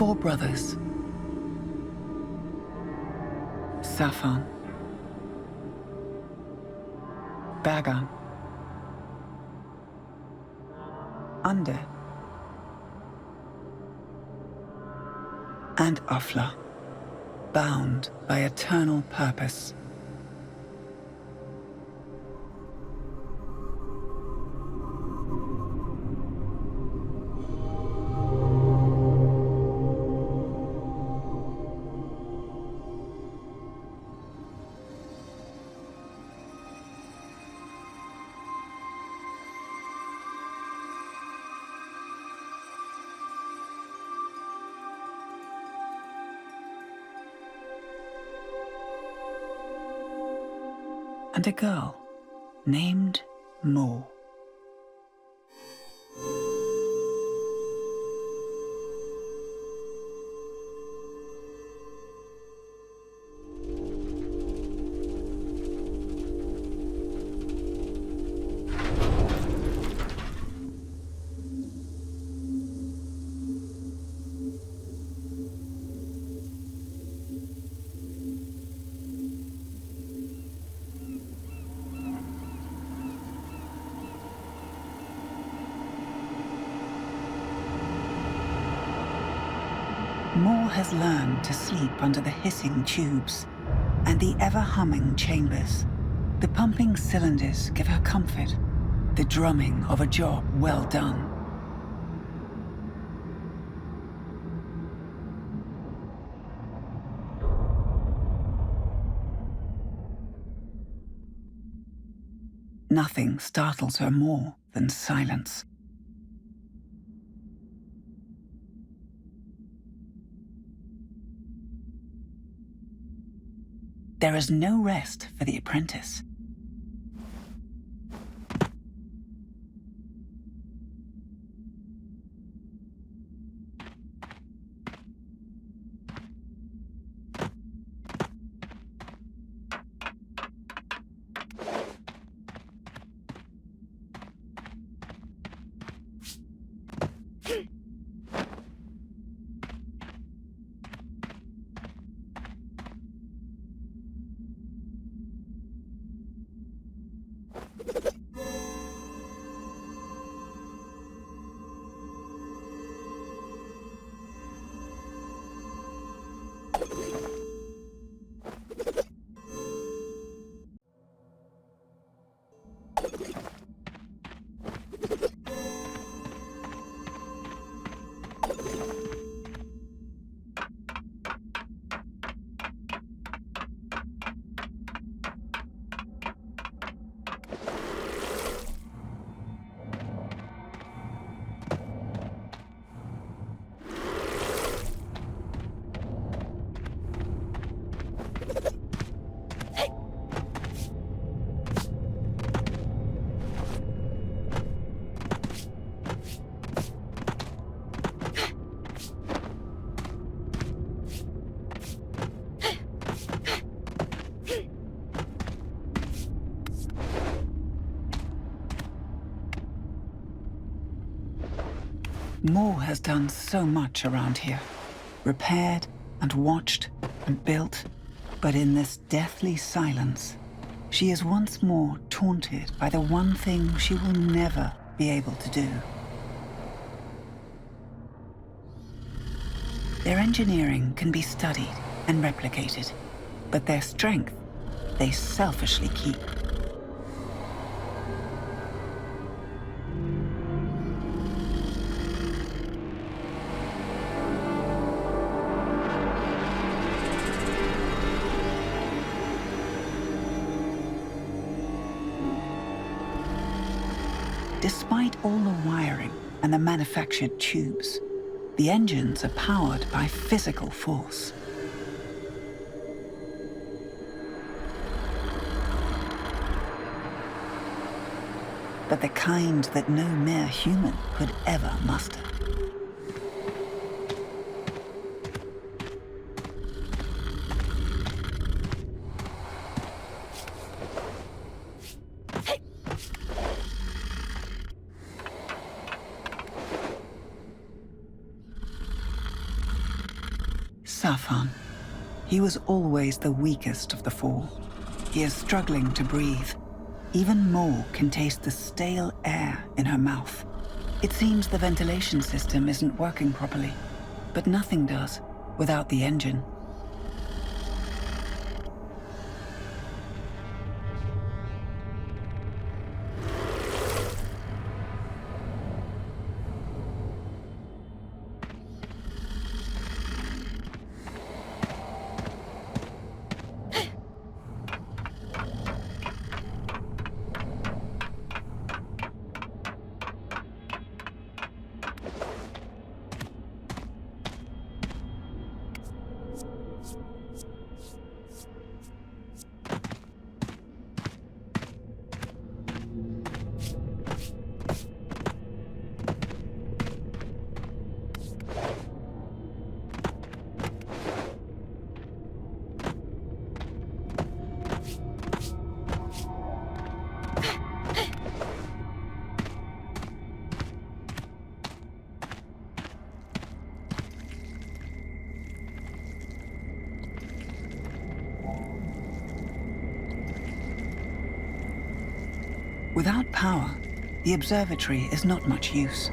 4 brothers. Safan, Bagan, Unde, and Afla, bound by eternal purpose. And a girl named Mo. Mo has learned to sleep under the hissing tubes and the ever-humming chambers. The pumping cylinders give her comfort, the drumming of a job well done. Nothing startles her more than silence. There is no rest for the apprentice. Mo has done so much around here, repaired and watched and built, but in this deathly silence, she is once more taunted by the one thing she will never be able to do. Their engineering can be studied and replicated, but their strength they selfishly keep. Despite all the wiring and the manufactured tubes, the engines are powered by physical force. But the kind that no mere human could ever muster. Safan. He was always the weakest of the four. He is struggling to breathe. Even Mo can taste the stale air in her mouth. It seems the ventilation system isn't working properly, but nothing does without the engine. Without power, the observatory is not much use.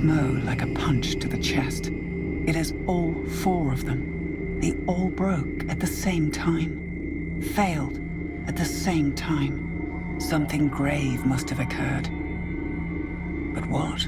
Mo like a punch to the chest. It is all four of them. They all broke at the same time. Failed at the same time. Something grave must have occurred. But what?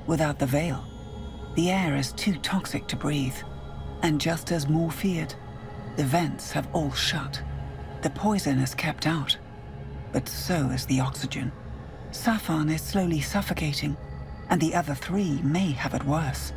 Without the veil, the air is too toxic to breathe. And just as Moore feared, the vents have all shut. The poison is kept out, but so is the oxygen. Safan is slowly suffocating, and the other three may have it worse.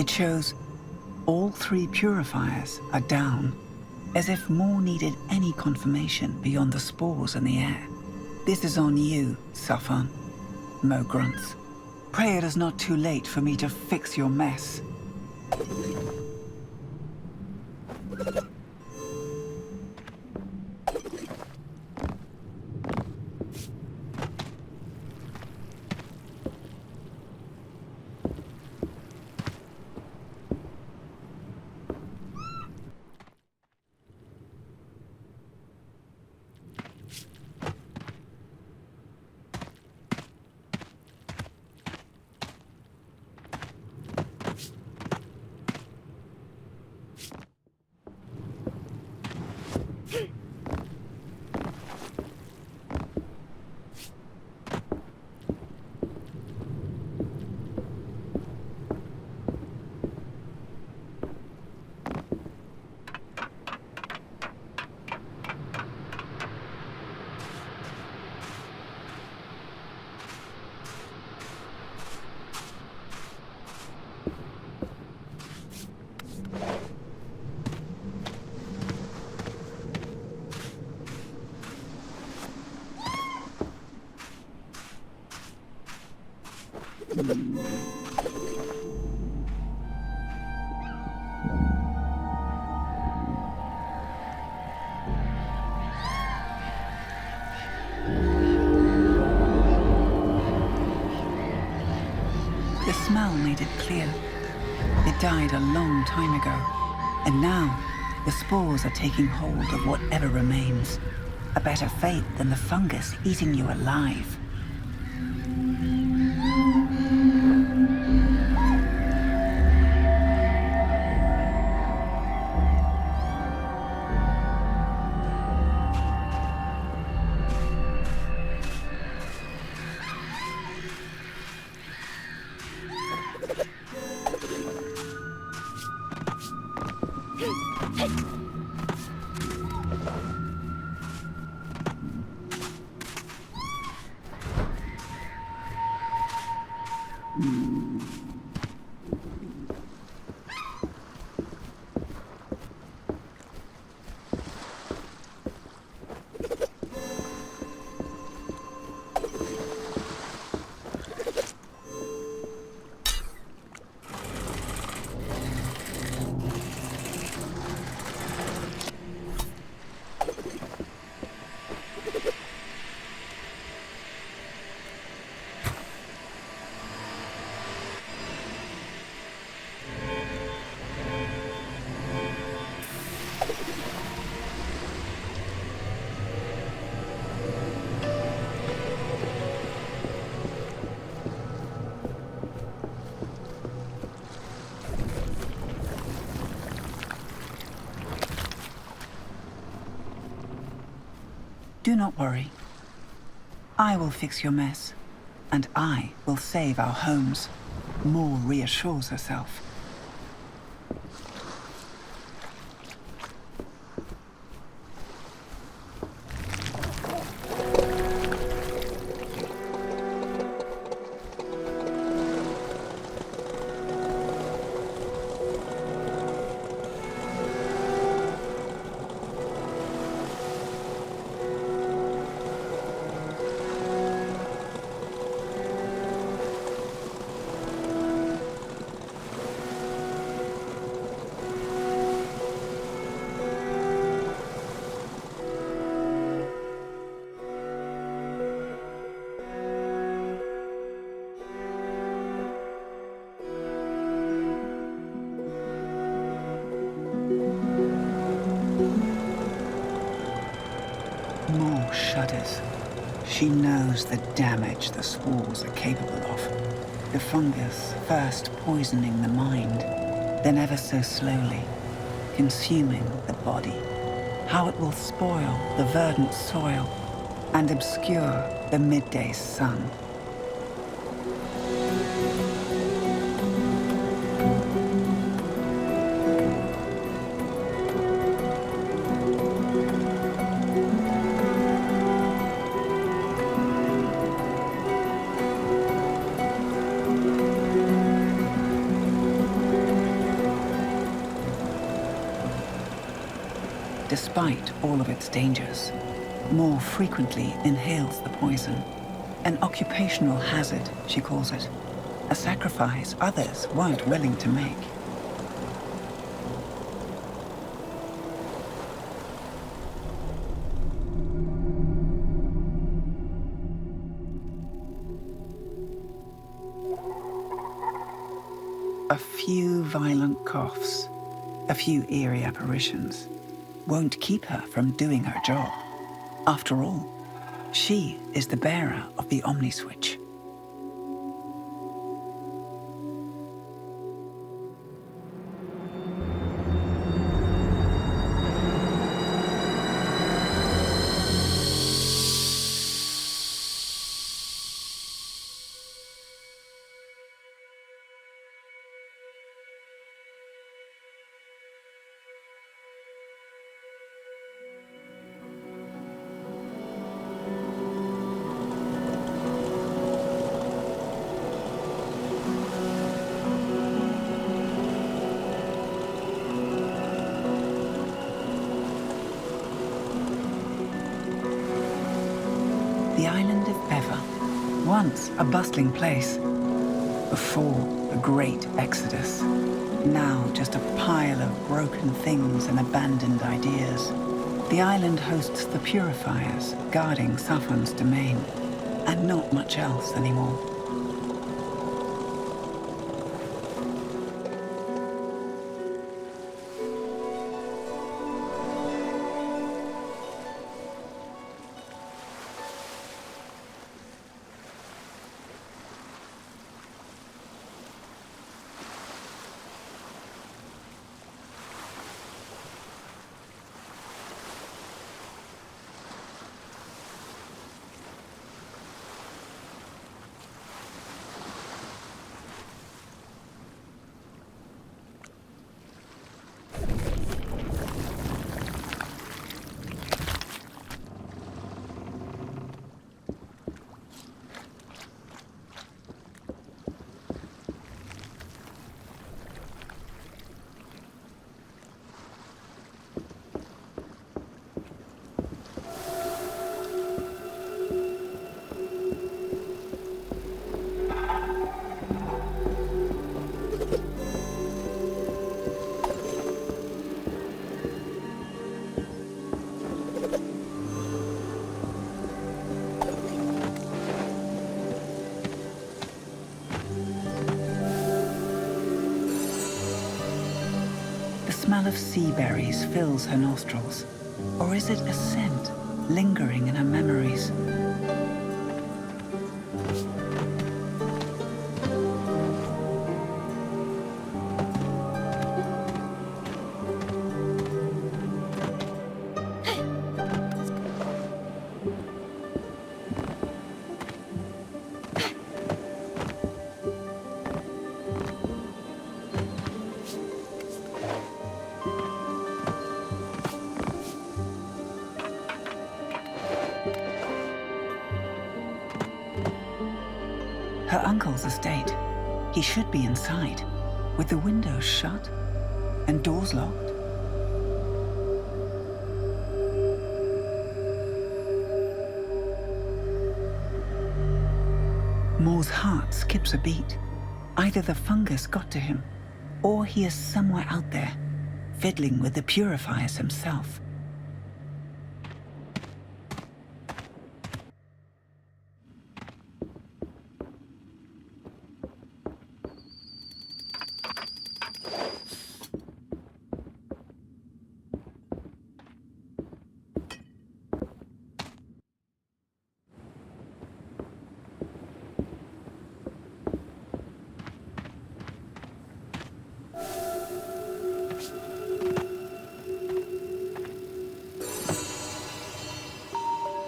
It shows all 3 purifiers are down, as if more needed any confirmation beyond the spores in the air. This is on you, Safan. Mo grunts. Pray it is not too late for me to fix your mess. The smell made it clear. It died a long time ago, and now the spores are taking hold of whatever remains. A better fate than the fungus eating you alive. Do not worry. I will fix your mess, and I will save our homes. More reassures herself. More shudders. She knows the damage the spores are capable of. The fungus first poisoning the mind, then ever so slowly consuming the body. How it will spoil the verdant soil and obscure the midday sun. despite all of its dangers, more frequently inhales the poison. An occupational hazard, she calls it. A sacrifice others weren't willing to make. A few violent coughs, a few eerie apparitions, won't keep her from doing her job. After all, she is the bearer of the Omni Switch. The island of Bever, once a bustling place, before the Great Exodus, now just a pile of broken things and abandoned ideas. The island hosts the Purifiers, guarding Saffron's domain, and not much else anymore. The smell of sea berries fills her nostrils. Or is it a scent lingering in her memories? Her uncle's estate. He should be inside, with the windows shut and doors locked. Moore's heart skips a beat. Either the fungus got to him, or he is somewhere out there, fiddling with the Purifiers himself.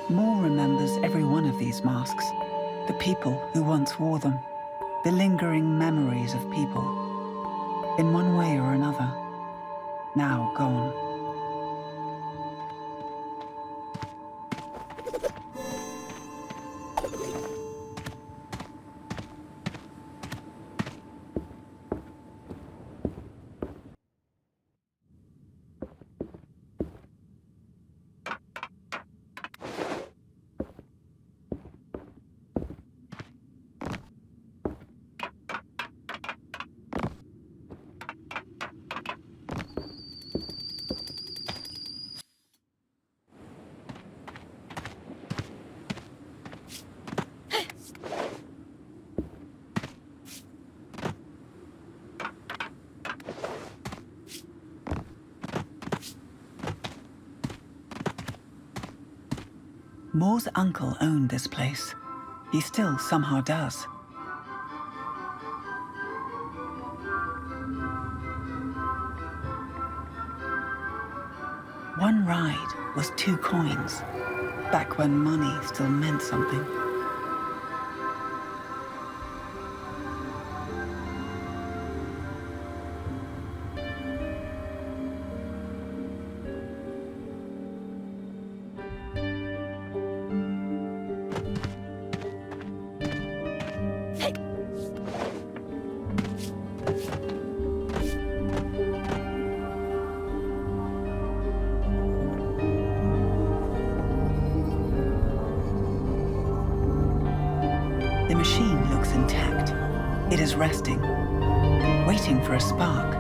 Moore remembers every one of these masks, the people who once wore them, the lingering memories of people, in one way or another, now gone. Moore's uncle owned this place. He still somehow does. One ride was 2 coins, back when money still meant something. The machine looks intact. It is resting, waiting for a spark.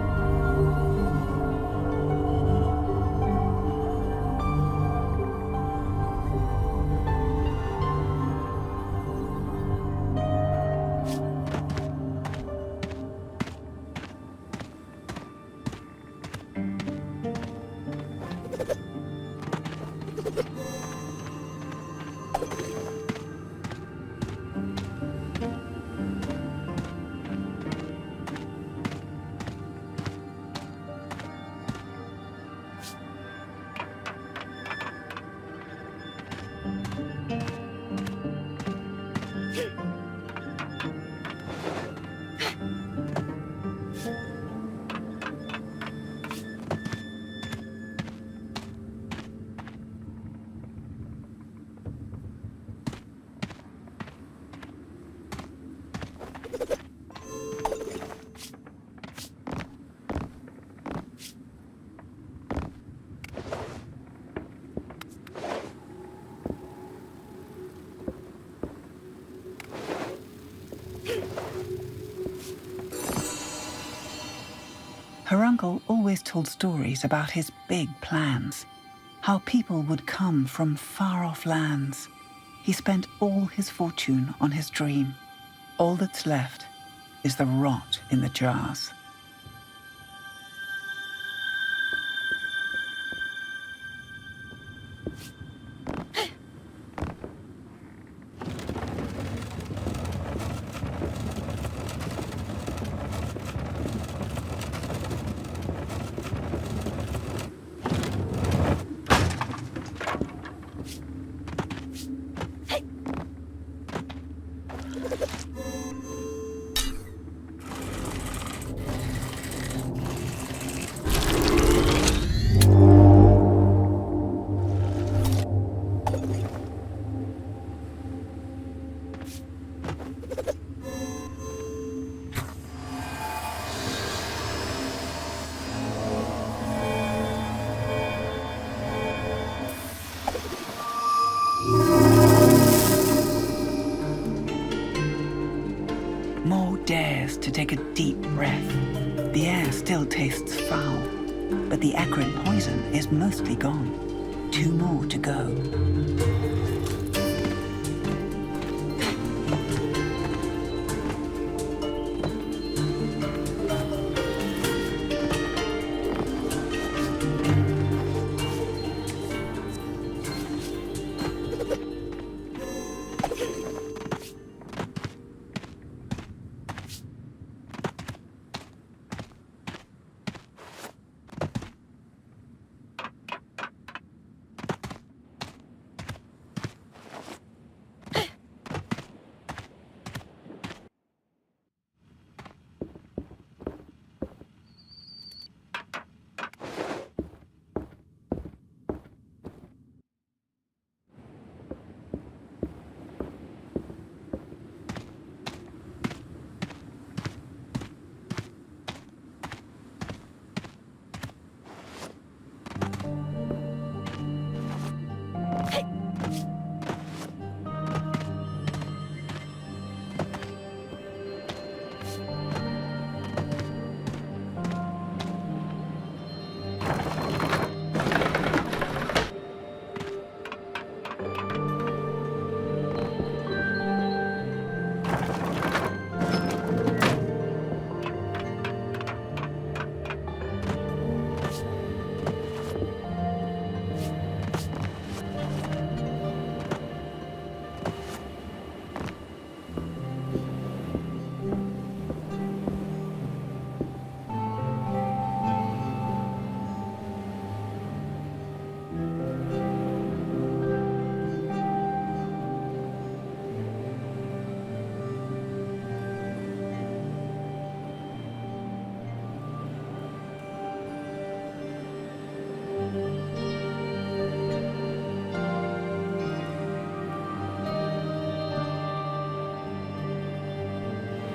Her uncle always told stories about his big plans, how people would come from far-off lands. He spent all his fortune on his dream. All that's left is the rot in the jars. Dares to take a deep breath. The air still tastes foul, but the acrid poison is mostly gone. 2 more to go.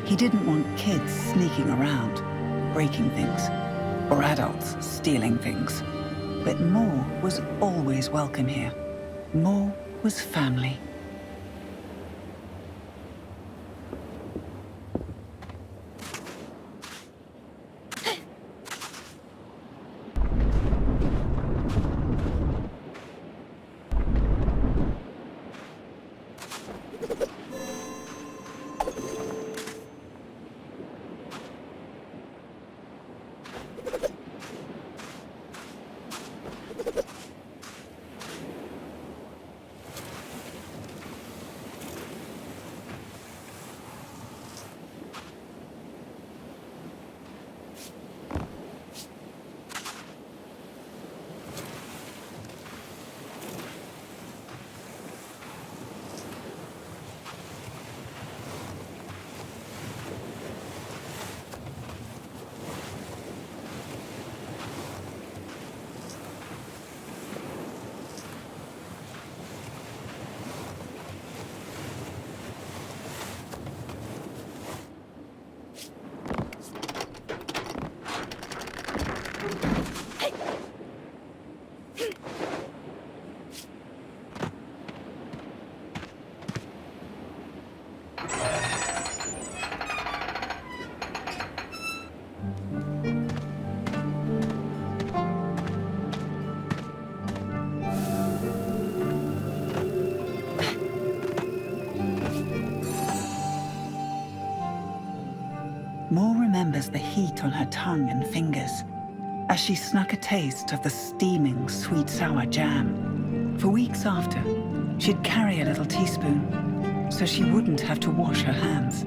He didn't want kids sneaking around, breaking things, or adults stealing things. But Moore was always welcome here. Moore was family. Moore remembers the heat on her tongue and fingers as she snuck a taste of the steaming sweet-sour jam. For weeks after, she'd carry a little teaspoon so she wouldn't have to wash her hands.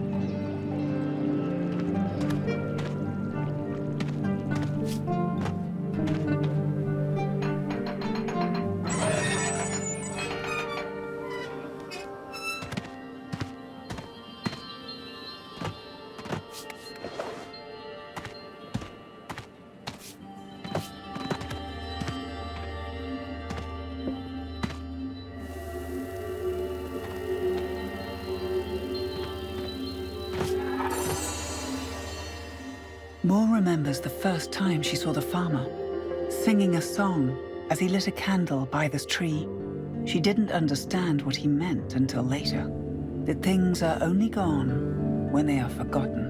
Moore remembers the first time she saw the farmer, singing a song as he lit a candle by this tree. She didn't understand what he meant until later, that things are only gone when they are forgotten.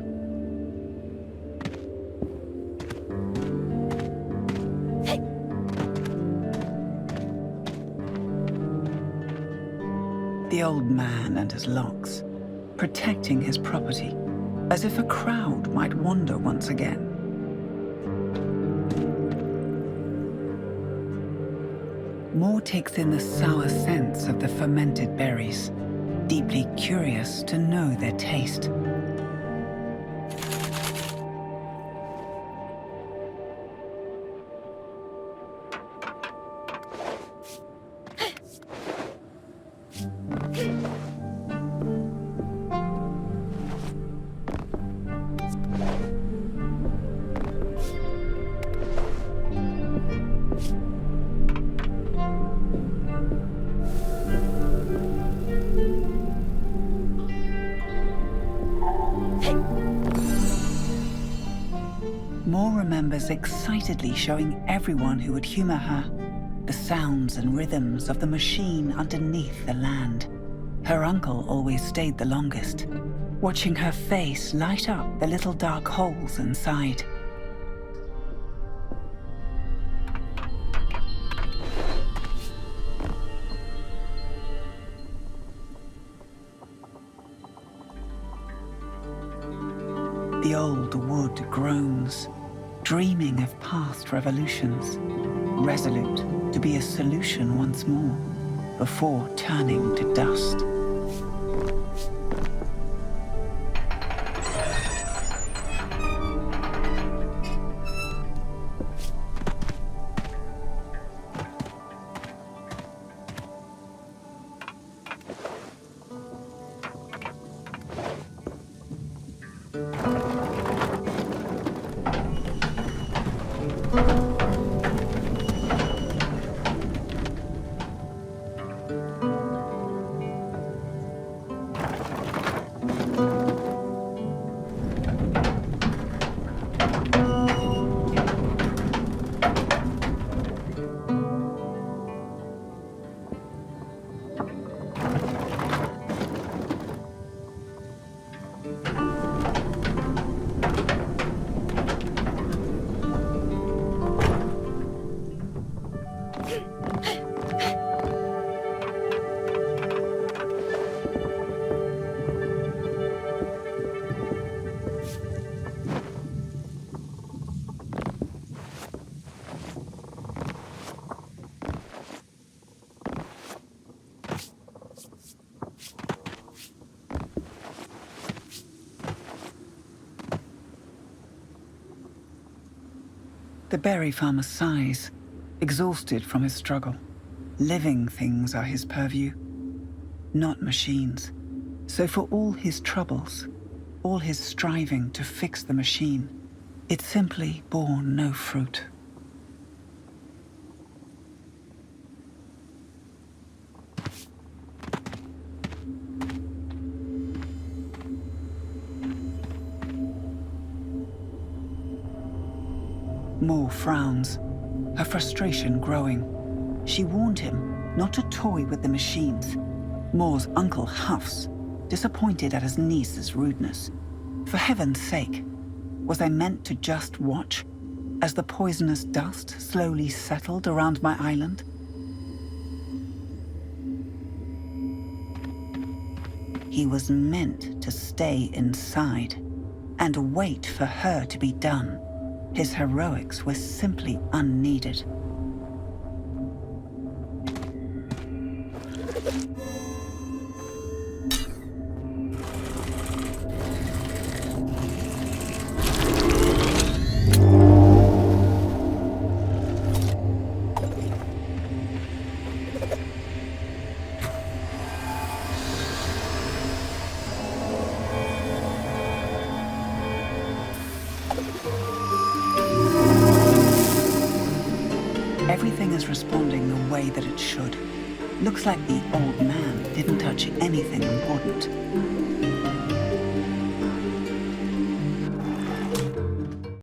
The old man and his locks, protecting his property, as if a crowd might wander once again. Moore takes in the sour scents of the fermented berries, deeply curious to know their taste. Moore remembers excitedly showing everyone who would humor her the sounds and rhythms of the machine underneath the land. Her uncle always stayed the longest, watching her face light up the little dark holes inside. The old wood groans, dreaming of past revolutions, resolute to be a solution once more, before turning to dust. The berry farmer sighs, exhausted from his struggle. Living things are his purview, not machines. So for all his troubles, all his striving to fix the machine, it simply bore no fruit. Moore frowns, her frustration growing. She warned him not to toy with the machines. Moore's uncle huffs, disappointed at his niece's rudeness. For heaven's sake, was I meant to just watch as the poisonous dust slowly settled around my island? He was meant to stay inside and wait for her to be done. His heroics were simply unneeded. Everything is responding the way that it should. Looks like the old man didn't touch anything important.